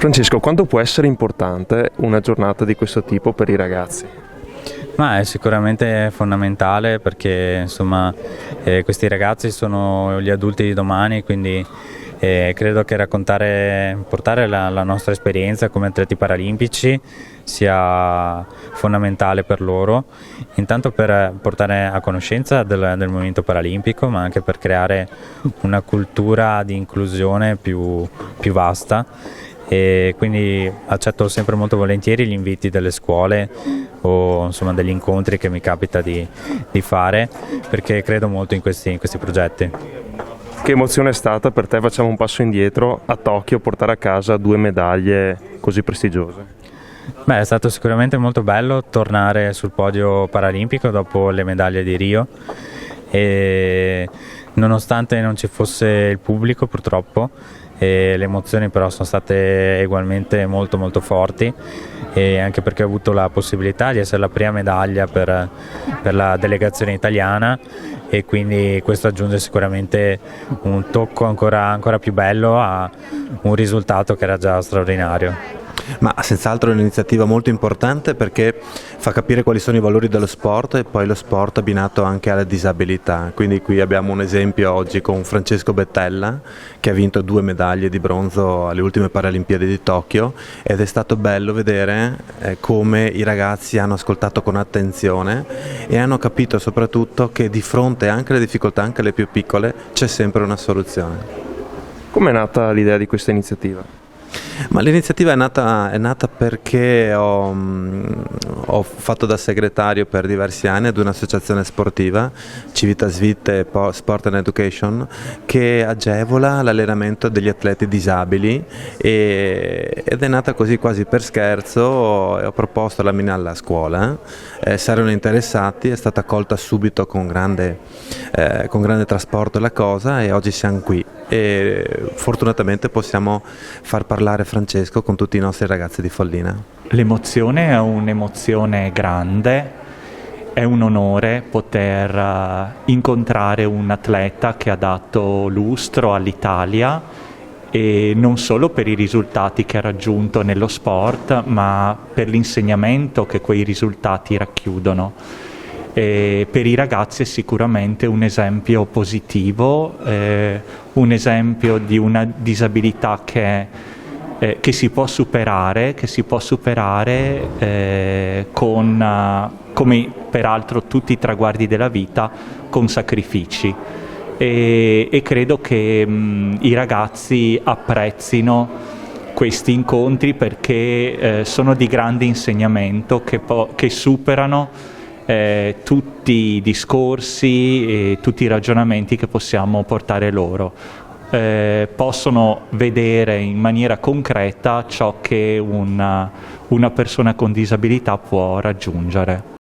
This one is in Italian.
Francesco, quanto può essere importante una giornata di questo tipo per i ragazzi? Ma è sicuramente fondamentale perché insomma questi ragazzi sono gli adulti di domani, quindi credo che portare la nostra esperienza come atleti paralimpici sia fondamentale per loro, intanto per portare a conoscenza del movimento paralimpico, ma anche per creare una cultura di inclusione più vasta. E quindi accetto sempre molto volentieri gli inviti delle scuole o insomma degli incontri che mi capita di fare, perché credo molto in questi progetti. Che emozione è stata per te, facciamo un passo indietro, a Tokyo portare a casa 2 medaglie così prestigiose? Beh, è stato sicuramente molto bello tornare sul podio paralimpico dopo le medaglie di Rio, e nonostante non ci fosse il pubblico purtroppo, le emozioni però sono state ugualmente molto forti, e anche perché ho avuto la possibilità di essere la prima medaglia per la delegazione italiana, e quindi questo aggiunge sicuramente un tocco ancora più bello a un risultato che era già straordinario. Ma senz'altro è un'iniziativa molto importante perché fa capire quali sono i valori dello sport e poi lo sport abbinato anche alla disabilità. Quindi qui abbiamo un esempio oggi con Francesco Bettella, che ha vinto 2 medaglie di bronzo alle ultime Paralimpiadi di Tokyo, ed è stato bello vedere come i ragazzi hanno ascoltato con attenzione e hanno capito soprattutto che di fronte anche alle difficoltà, anche alle più piccole, c'è sempre una soluzione. Come è nata l'idea di questa iniziativa? Ma l'iniziativa è nata perché ho fatto da segretario per diversi anni ad un'associazione sportiva, Civitas Vitae Sport and Education, che agevola l'allenamento degli atleti disabili, ed è nata così quasi per scherzo. Ho proposto alla scuola, se erano interessati, è stata accolta subito con grande trasporto la cosa, e oggi siamo qui e fortunatamente possiamo far parlare Francesco con tutti i nostri ragazzi di Follina. L'emozione è un'emozione grande, è un onore poter incontrare un atleta che ha dato lustro all'Italia, e non solo per i risultati che ha raggiunto nello sport, ma per l'insegnamento che quei risultati racchiudono. E per i ragazzi è sicuramente un esempio positivo, un esempio di una disabilità che si può superare, come peraltro tutti i traguardi della vita, con sacrifici. E credo che i ragazzi apprezzino questi incontri perché sono di grande insegnamento, che superano tutti i discorsi e tutti i ragionamenti che possiamo portare loro. Possono vedere in maniera concreta ciò che una persona con disabilità può raggiungere.